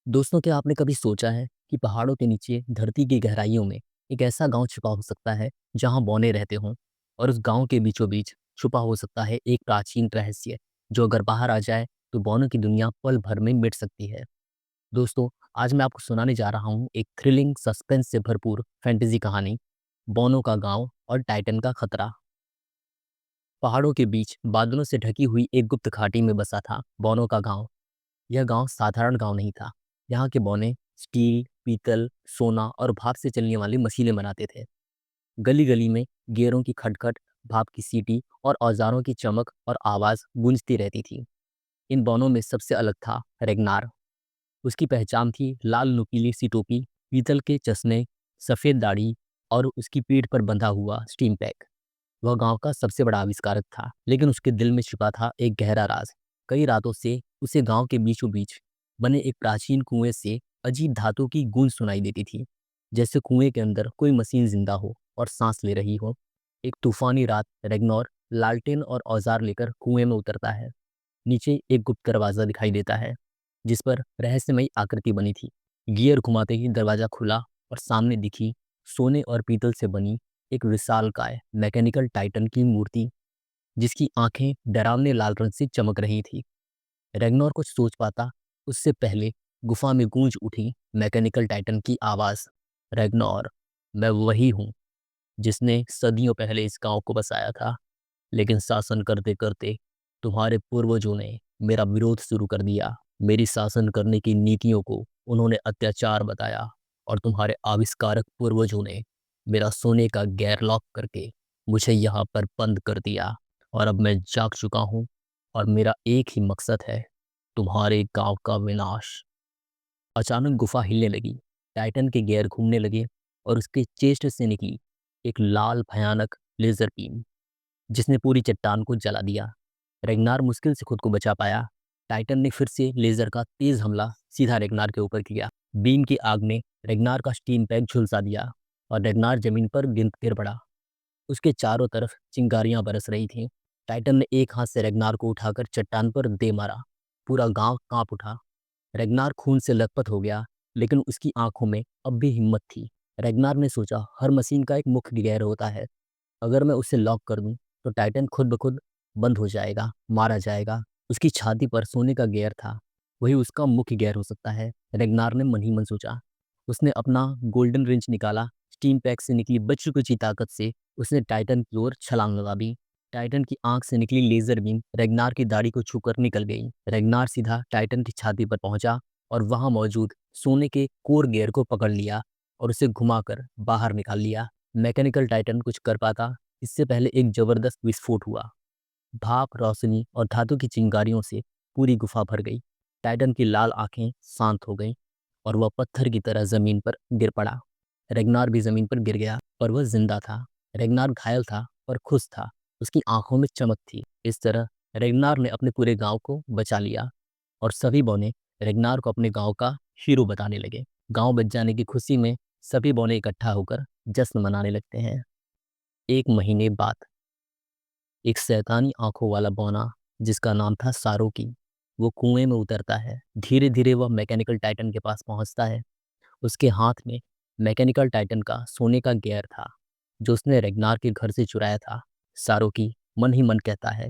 दोस्तों, क्या आपने कभी सोचा है कि पहाड़ों के नीचे धरती की गहराइयों में एक ऐसा गांव छुपा हो सकता है जहां बौने रहते हों। और उस गांव के बीचों बीच छुपा हो सकता है एक प्राचीन रहस्य जो अगर बाहर आ जाए तो बौनों की दुनिया पल भर में मिट सकती है। दोस्तों, आज मैं आपको सुनाने जा रहा हूं एक थ्रिलिंग सस्पेंस से भरपूर फैंटेसी कहानी, बौनों का गांव और टाइटन का खतरा। पहाड़ों के बीच बादलों से ढकी हुई एक गुप्त घाटी में बसा था बौनों का गांव। यह गांव साधारण गांव नहीं था। यहाँ के बौने स्टील, पीतल, सोना और भाप से चलने वाली मशीनें बनाते थे। गली गली में गियरों की खटखट, भाप की सीटी और औजारों की चमक और आवाज गूंजती रहती थी। इन बौनों में सबसे अलग था रेगनार। उसकी पहचान थी लाल नुकीली सी टोपी, पीतल के चश्मे, सफेद दाढ़ी और उसकी पीठ पर बंधा हुआ स्टीम पैक। वह गांव का सबसे बड़ा आविष्कारक था, लेकिन उसके दिल में छिपा था एक गहरा राज। कई रातों से उसे गांव के बीचों बीच बने एक प्राचीन कुएं से अजीब धातु की गूंज सुनाई देती थी, जैसे कुएं के अंदर कोई मशीन जिंदा हो और सांस ले रही हो। एक तूफानी रात रेगनोर लालटेन और औजार लेकर कुएं में उतरता है। नीचे एक गुप्त दरवाजा दिखाई देता है जिस पर रहस्यमयी आकृति बनी थी। गियर घुमाते ही दरवाजा खुला और सामने दिखी सोने और पीतल से बनी एक विशालकाय मैकेनिकल टाइटन की मूर्ति, जिसकी आंखें डरावने लाल रंग से चमक रही थी। रेगनोर कुछ सोच पाता उससे पहले गुफा में गूंज उठी मैकेनिकल टाइटन की आवाज। रेगनोर, मैं वही हूँ जिसने सदियों पहले इस गांव को बसाया था, लेकिन शासन करते करते तुम्हारे पूर्वजों ने मेरा विरोध शुरू कर दिया। मेरी शासन करने की नीतियों को उन्होंने अत्याचार बताया और तुम्हारे आविष्कारक पूर्वजों ने मेरा सोने का गैर लॉक करके मुझे यहाँ पर बंद कर दिया। और अब मैं जाग चुका हूँ और मेरा एक ही मकसद है, तुम्हारे गांव का विनाश। अचानक गुफा हिलने लगी, टाइटन के गियर घूमने लगे और उसके चेस्ट से निकली एक लाल भयानक लेजर बीम, जिसने पूरी चट्टान को जला दिया। रेगनार मुश्किल से खुद को बचा पाया। टाइटन ने फिर से लेजर का तेज हमला सीधा रेगनार के ऊपर किया। बीम की आग ने रेगनार का स्टीम पैक झुलसा दिया और रेगनार जमीन पर गिर पड़ा। उसके चारों तरफ चिंगारियां बरस रही थीं। टाइटन ने एक हाथ से रेगनार को उठाकर चट्टान पर दे मारा। पूरा गांव कांप उठा। रेगनार खून से लथपथ हो गया, लेकिन उसकी आंखों में अब भी हिम्मत थी। रेगनार ने सोचा, हर मशीन का एक मुख्य गियर होता है। अगर मैं उसे लॉक कर दूं तो टाइटन खुद ब खुद बंद हो जाएगा, मारा जाएगा। उसकी छाती पर सोने का गियर था, वही उसका मुख्य गियर हो सकता है। रेगनार ने मन ही मन सोचा। उसने अपना गोल्डन रिंच निकाला। स्टीम पैक से निकली बच्ची-कुची ताकत से उसने टाइटन की ओर छलांग लगा दी। टाइटन की आंख से निकली लेजर बीम रेगनार की दाढ़ी को छूकर निकल गई। रेगनार सीधा टाइटन की छाती पर पहुंचा और वहां मौजूद सोने के कोर गियर को पकड़ लिया और उसे घुमाकर बाहर निकाल लिया। मैकेनिकल टाइटन कुछ कर पाता इससे पहले एक जबरदस्त विस्फोट हुआ। भाप, रोशनी और धातु की चिंगारियों से पूरी गुफा भर गई। टाइटन की लाल आंखें शांत हो गईं और वह पत्थर की तरह जमीन पर गिर पड़ा। रेगनार भी जमीन पर गिर गया और वह जिंदा था। रेगनार घायल था पर खुश था। उसकी आंखों में चमक थी। इस तरह रेगनार ने अपने पूरे गांव को बचा लिया और सभी बौने रेगनार को अपने गांव का हीरो बताने लगे। गांव बच जाने की खुशी में सभी बौने इकट्ठा होकर जश्न मनाने लगते हैं। एक महीने बाद एक शैतानी आंखों वाला बौना जिसका नाम था सारोकी, वो कुएं में उतरता है। धीरे धीरे वह मैकेनिकल टाइटन के पास पहुंचता है। उसके हाथ में मैकेनिकल टाइटन का सोने का गियर था जो उसने रेगनार के घर से चुराया था। सारोकी मन ही मन कहता है,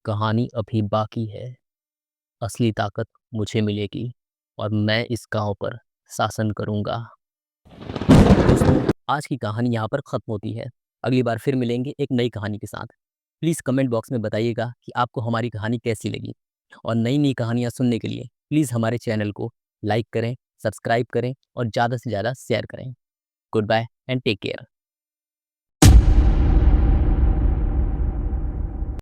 कहानी अभी बाकी है। असली ताकत मुझे मिलेगी और मैं इस गांव पर शासन करूंगा। दोस्तों, आज की कहानी यहाँ पर खत्म होती है। अगली बार फिर मिलेंगे एक नई कहानी के साथ। प्लीज़ कमेंट बॉक्स में बताइएगा कि आपको हमारी कहानी कैसी लगी। और नई नई कहानियाँ सुनने के लिए प्लीज़ हमारे चैनल को लाइक करें, सब्सक्राइब करें और ज़्यादा से ज़्यादा शेयर करें। Goodbye and take care.